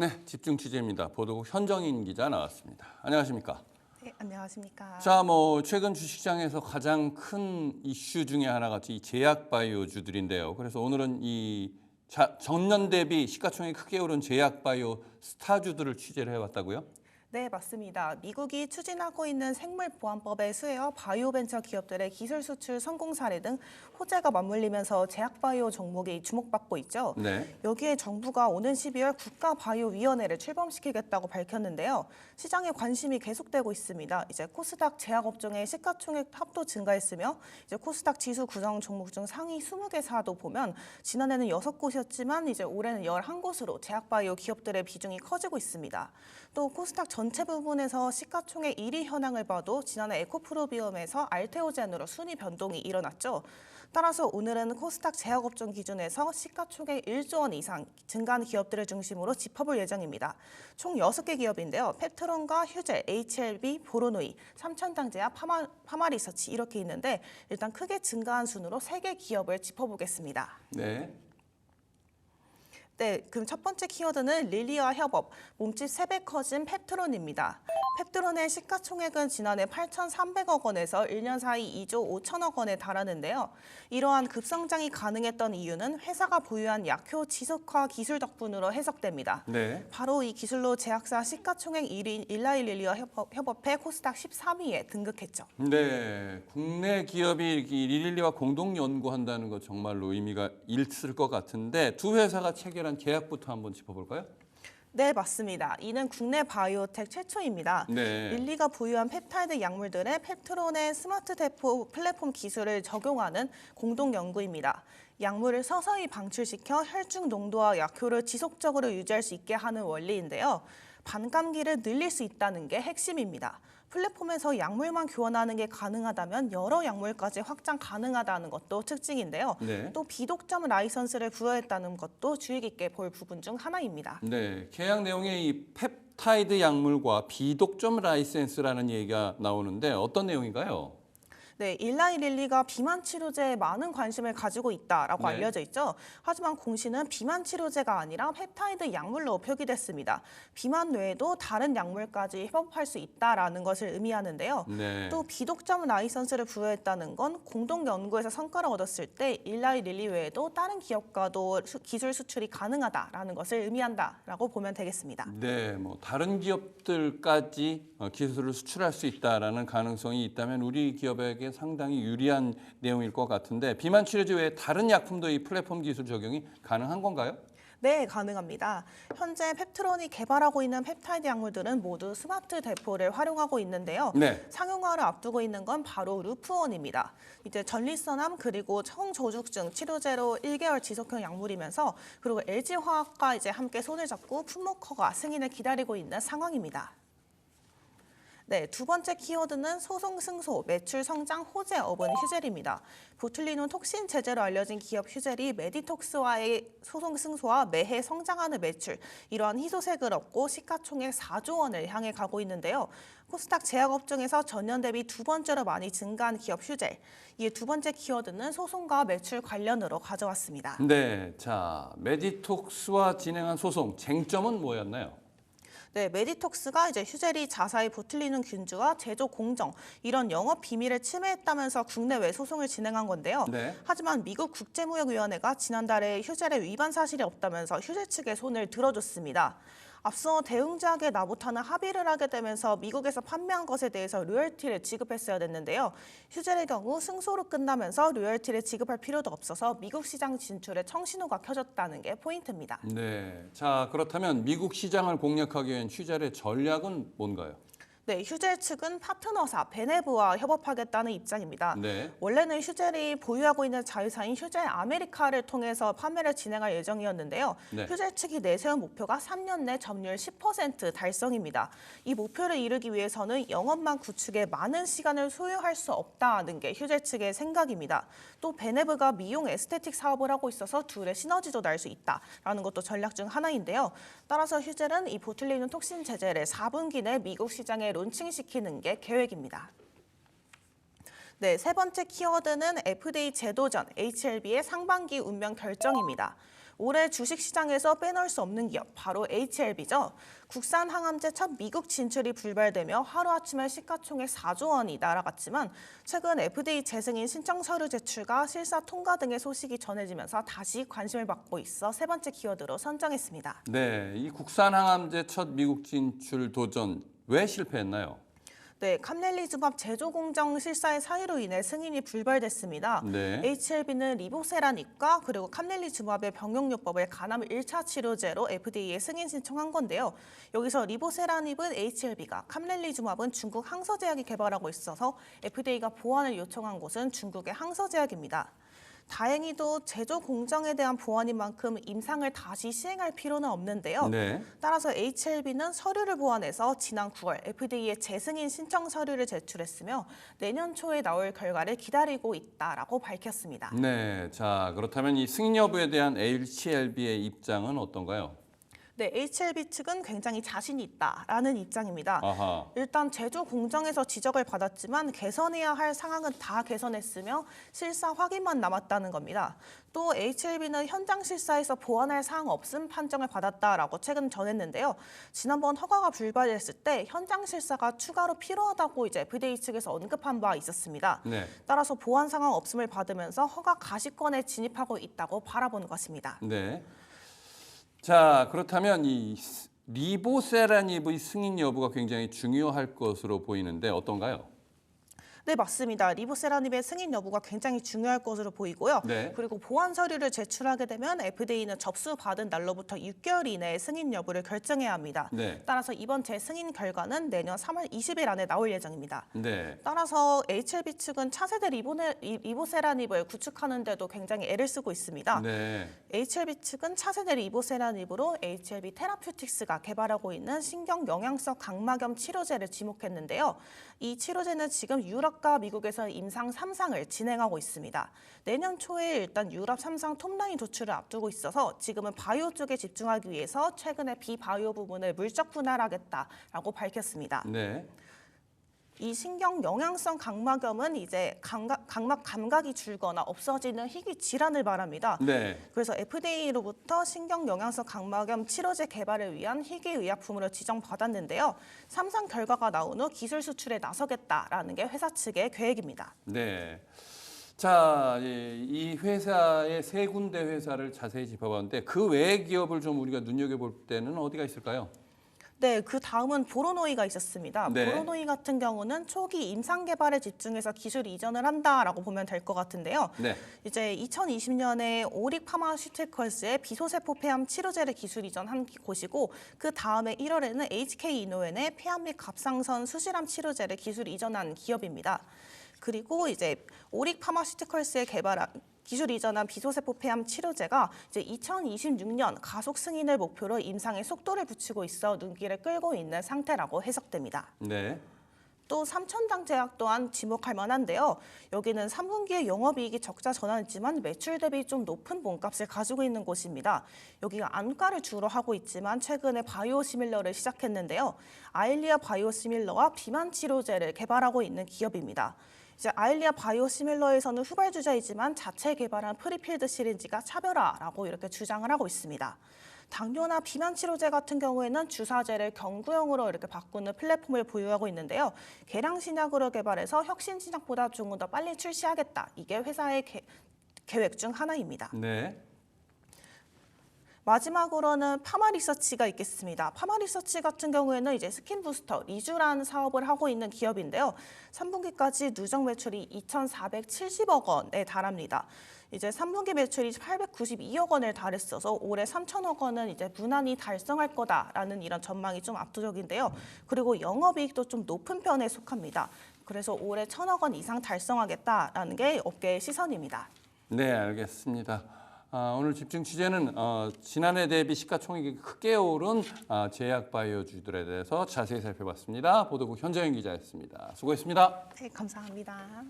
네, 집중 취재입니다. 보도국 현정인 기자 나왔습니다. 안녕하십니까? 네, 안녕하십니까? 자, 최근 주식시장에서 가장 큰 이슈 중에 하나가 이 제약 바이오주들인데요. 그래서 오늘은 이 전년 대비 시가총액이 크게 오른 제약 바이오 스타주들을 취재를 해왔다고요? 네, 맞습니다. 미국이 추진하고 있는 생물보안법에 수혜어 바이오 벤처 기업들의 기술 수출 성공 사례 등 호재가 맞물리면서 제약 바이오 종목이 주목받고 있죠. 네. 여기에 정부가 오는 12월 국가바이오위원회를 출범시키겠다고 밝혔는데요. 시장에 관심이 계속되고 있습니다. 이제 코스닥 제약업종의 시가총액 합도 증가했으며 이제 코스닥 지수 구성 종목 중 상위 20개사도 보면 지난해는 6곳이었지만 이제 올해는 11곳으로 제약 바이오 기업들의 비중이 커지고 있습니다. 또 코스닥 전체 부분에서 시가총액 1위 현황을 봐도 지난해 에코프로비움에서 알테오젠으로 순위 변동이 일어났죠. 따라서 오늘은 코스닥 제약업종 기준에서 시가총액 1조 원 이상 증가한 기업들을 중심으로 짚어볼 예정입니다. 총 6개 기업인데요. 페트론과 휴젤, HLB, 보로노이, 삼천당제약, 파마리서치 이렇게 있는데 일단 크게 증가한 순으로 3개 기업을 짚어보겠습니다. 네. 네, 그럼 첫 번째 키워드는 릴리와 협업, 몸집 3배 커진 펩트론입니다. 펩트론의 시가총액은 지난해 8,300억 원에서 1년 사이 2조 5천억 원에 달하는데요. 이러한 급성장이 가능했던 이유는 회사가 보유한 약효 지속화 기술 덕분으로 해석됩니다. 네. 바로 이 기술로 제약사 시가총액 1위인 일라이 릴리와 협업해 코스닥 13위에 등극했죠. 네, 국내 기업이 릴리와 공동 연구한다는 거 정말로 의미가 있을 것 같은데 두 회사가 체결한 계약부터 한번 짚어볼까요? 네, 맞습니다. 이는 국내 바이오텍 최초입니다. 네. 릴리가 보유한 펩타이드 약물들의 펩트론의 스마트 대포 플랫폼 기술을 적용하는 공동 연구입니다. 약물을 서서히 방출시켜 혈중 농도와 약효를 지속적으로 유지할 수 있게 하는 원리인데요. 반감기를 늘릴 수 있다는 게 핵심입니다. 플랫폼에서 약물만 교환하는 게 가능하다면 여러 약물까지 확장 가능하다는 것도 특징인데요. 네. 또 비독점 라이선스를 부여했다는 것도 주의 깊게 볼 부분 중 하나입니다. 네, 계약 내용에 이 펩타이드 약물과 비독점 라이센스라는 얘기가 나오는데 어떤 내용인가요? 네, 일라이 릴리가 비만 치료제에 많은 관심을 가지고 있다라고 네. 알려져 있죠. 하지만 공시는 비만 치료제가 아니라 펩타이드 약물로 표기됐습니다. 비만 외에도 다른 약물까지 협업할 수 있다라는 것을 의미하는데요. 네. 또 비독점 라이선스를 부여했다는 건 공동 연구에서 성과를 얻었을 때 일라이 릴리 외에도 다른 기업과도 기술 수출이 가능하다라는 것을 의미한다라고 보면 되겠습니다. 네, 다른 기업들까지 기술을 수출할 수 있다라는 가능성이 있다면 우리 기업에게 상당히 유리한 내용일 것 같은데 비만 치료제 외에 다른 약품도 이 플랫폼 기술 적용이 가능한 건가요? 네, 가능합니다. 현재 펩트론이 개발하고 있는 펩타이드 약물들은 모두 스마트 대포를 활용하고 있는데요. 네. 상용화를 앞두고 있는 건 바로 루프원입니다. 이제 전립선암 그리고 청조죽증 치료제로 1개월 지속형 약물이면서 그리고 LG화학과 이제 함께 손을 잡고 품목허가 승인을 기다리고 있는 상황입니다. 네, 두 번째 키워드는 소송 승소, 매출 성장 호재 업은 휴젤입니다. 보툴리눔 톡신 제재로 알려진 기업 휴젤이 메디톡스와의 소송 승소와 매해 성장하는 매출, 이러한 희소색을 얻고 시가총액 4조 원을 향해 가고 있는데요. 코스닥 제약업종에서 전년 대비 두 번째로 많이 증가한 기업 휴젤. 이에 두 번째 키워드는 소송과 매출 관련으로 가져왔습니다. 네, 자 메디톡스와 진행한 소송 쟁점은 뭐였나요? 네, 메디톡스가 이제 휴젤이 자사의 보툴리눔 균주와 제조 공정 이런 영업 비밀을 침해했다면서 국내외 소송을 진행한 건데요. 네. 하지만 미국 국제무역위원회가 지난달에 휴젤의 위반 사실이 없다면서 휴젤 측의 손을 들어줬습니다. 앞서 대웅제약에 나부타는 합의를 하게 되면서 미국에서 판매한 것에 대해서 로열티를 지급했어야 됐는데요. 휴젤의 경우 승소로 끝나면서 로열티를 지급할 필요도 없어서 미국 시장 진출에 청신호가 켜졌다는 게 포인트입니다. 네, 자 그렇다면 미국 시장을 공략하기 위한 휴젤의 전략은 뭔가요? 네, 휴젤 측은 파트너사 베네브와 협업하겠다는 입장입니다. 네. 원래는 휴젤이 보유하고 있는 자회사인 휴젤 아메리카를 통해서 판매를 진행할 예정이었는데요. 네. 휴젤 측이 내세운 목표가 3년 내 점유율 10% 달성입니다. 이 목표를 이루기 위해서는 영업망 구축에 많은 시간을 소요할 수 없다는 게 휴젤 측의 생각입니다. 또 베네브가 미용 에스테틱 사업을 하고 있어서 둘의 시너지도 날 수 있다라는 것도 전략 중 하나인데요. 따라서 휴젤은 이 보툴리눔 톡신 제재를 4분기 내 미국 시장에 론칭시키는 게 계획입니다. 네, 세 번째 키워드는 FDA 제도전, HLB의 상반기 운명 결정입니다. 올해 주식시장에서 빼놓을 수 없는 기업, 바로 HLB죠. 국산 항암제 첫 미국 진출이 불발되며 하루아침에 시가총액 4조 원이 날아갔지만 최근 FDA 재승인 신청 서류 제출과 실사 통과 등의 소식이 전해지면서 다시 관심을 받고 있어 세 번째 키워드로 선정했습니다. 네, 이 국산 항암제 첫 미국 진출 도전 왜 실패했나요? 네, 캄렐리주밥 제조 공정 실사의 사유로 인해 승인이 불발됐습니다. 네. HLB는 리보세라닙과 그리고 캄렐리주밥의 병용요법을 간암 1차 치료제로 FDA에 승인 신청한 건데요. 여기서 리보세라닙은 HLB가, 캄렐리주밥은 중국 항서제약이 개발하고 있어서 FDA가 보완을 요청한 곳은 중국의 항서제약입니다. 다행히도 제조 공정에 대한 보완인 만큼 임상을 다시 시행할 필요는 없는데요. 네. 따라서 HLB는 서류를 보완해서 지난 9월 FDA에 재승인 신청 서류를 제출했으며 내년 초에 나올 결과를 기다리고 있다라고 밝혔습니다. 네, 자 그렇다면 이 승인 여부에 대한 HLB의 입장은 어떤가요? 네, HLB 측은 굉장히 자신이 있다라는 입장입니다. 아하. 일단 제조 공정에서 지적을 받았지만 개선해야 할 상황은 다 개선했으며 실사 확인만 남았다는 겁니다. 또 HLB는 현장 실사에서 보완할 사항 없음 판정을 받았다라고 최근 전했는데요. 지난번 허가가 불발했을 때 현장 실사가 추가로 필요하다고 이제 FDA 측에서 언급한 바 있었습니다. 네. 따라서 보완 상황 없음을 받으면서 허가 가시권에 진입하고 있다고 바라보는 것입니다. 네. 자 그렇다면 이 리보세라닙의 승인 여부가 굉장히 중요할 것으로 보이는데 어떤가요? 네, 맞습니다. 리보세라닙의 승인 여부가 굉장히 중요할 것으로 보이고요. 네. 그리고 보완 서류를 제출하게 되면 FDA는 접수받은 날로부터 6개월 이내에 승인 여부를 결정해야 합니다. 네. 따라서 이번 재승인 결과는 내년 3월 20일 안에 나올 예정입니다. 네. 따라서 HLB 측은 차세대 리보세라닙을 구축하는 데도 굉장히 애를 쓰고 있습니다. 네. HLB 측은 차세대 리보세라닙으로 HLB 테라퓨틱스가 개발하고 있는 신경 영양성 각막염 치료제를 지목했는데요. 이 치료제는 지금 유럽과 미국에서 임상 3상을 진행하고 있습니다. 내년 초에 일단 유럽 3상 톱라인 도출을 앞두고 있어서 지금은 바이오 쪽에 집중하기 위해서 최근에 비바이오 부분을 물적 분할하겠다라고 밝혔습니다. 네. 이 신경 영양성 각막염은 이제 각막 감각이 줄거나 없어지는 희귀 질환을 말합니다. 네. 그래서 FDA로부터 신경 영양성 각막염 치료제 개발을 위한 희귀 의약품으로 지정받았는데요. 3상 결과가 나온 후 기술 수출에 나서겠다라는 게 회사 측의 계획입니다. 네. 자, 이 회사의 세 군데 회사를 자세히 짚어봤는데 그 외의 기업을 좀 우리가 눈여겨볼 때는 어디가 있을까요? 네, 그 다음은 보로노이가 있었습니다. 네. 보로노이 같은 경우는 초기 임상 개발에 집중해서 기술 이전을 한다라고 보면 될 것 같은데요. 네. 이제 2020년에 오릭 파마슈티컬스의 비소세포 폐암 치료제를 기술 이전한 곳이고 그 다음에 1월에는 HK 이노엔의 폐암 및 갑상선 수질암 치료제를 기술 이전한 기업입니다. 그리고 이제 오릭 파마슈티컬스의 기술 이전한 비소세포 폐암 치료제가 이제 2026년 가속 승인을 목표로 임상에 속도를 붙이고 있어 눈길을 끌고 있는 상태라고 해석됩니다. 네. 또 삼천당제약 또한 지목할 만한데요. 여기는 3분기에 영업이익이 적자 전환했지만 매출 대비 좀 높은 몸값을 가지고 있는 곳입니다. 여기가 안과를 주로 하고 있지만 최근에 바이오시밀러를 시작했는데요. 아일리아 바이오시밀러와 비만 치료제를 개발하고 있는 기업입니다. 이제 아일리아 바이오시밀러에서는 후발주자이지만 자체 개발한 프리필드 시린지가 차별화라고 이렇게 주장을 하고 있습니다. 당뇨나 비만 치료제 같은 경우에는 주사제를 경구용으로 이렇게 바꾸는 플랫폼을 보유하고 있는데요. 계량 신약으로 개발해서 혁신 신약보다 조금 더 빨리 출시하겠다. 이게 회사의 계획 중 하나입니다. 네. 마지막으로는 파마리서치가 있겠습니다. 파마리서치 같은 경우에는 이제 스킨 부스터 리쥬라는 사업을 하고 있는 기업인데요. 3분기까지 누적 매출이 2,470억 원에 달합니다. 이제 3분기 매출이 892억 원을 달했어서 올해 3천억 원은 이제 무난히 달성할 거다라는 이런 전망이 좀 압도적인데요. 그리고 영업이익도 좀 높은 편에 속합니다. 그래서 올해 1,000억 원 이상 달성하겠다라는 게 업계의 시선입니다. 네, 알겠습니다. 오늘 집중 취재는 지난해 대비 시가총액이 크게 오른 제약바이오주들에 대해서 자세히 살펴봤습니다. 보도국 현정현 기자였습니다. 수고했습니다. 네, 감사합니다.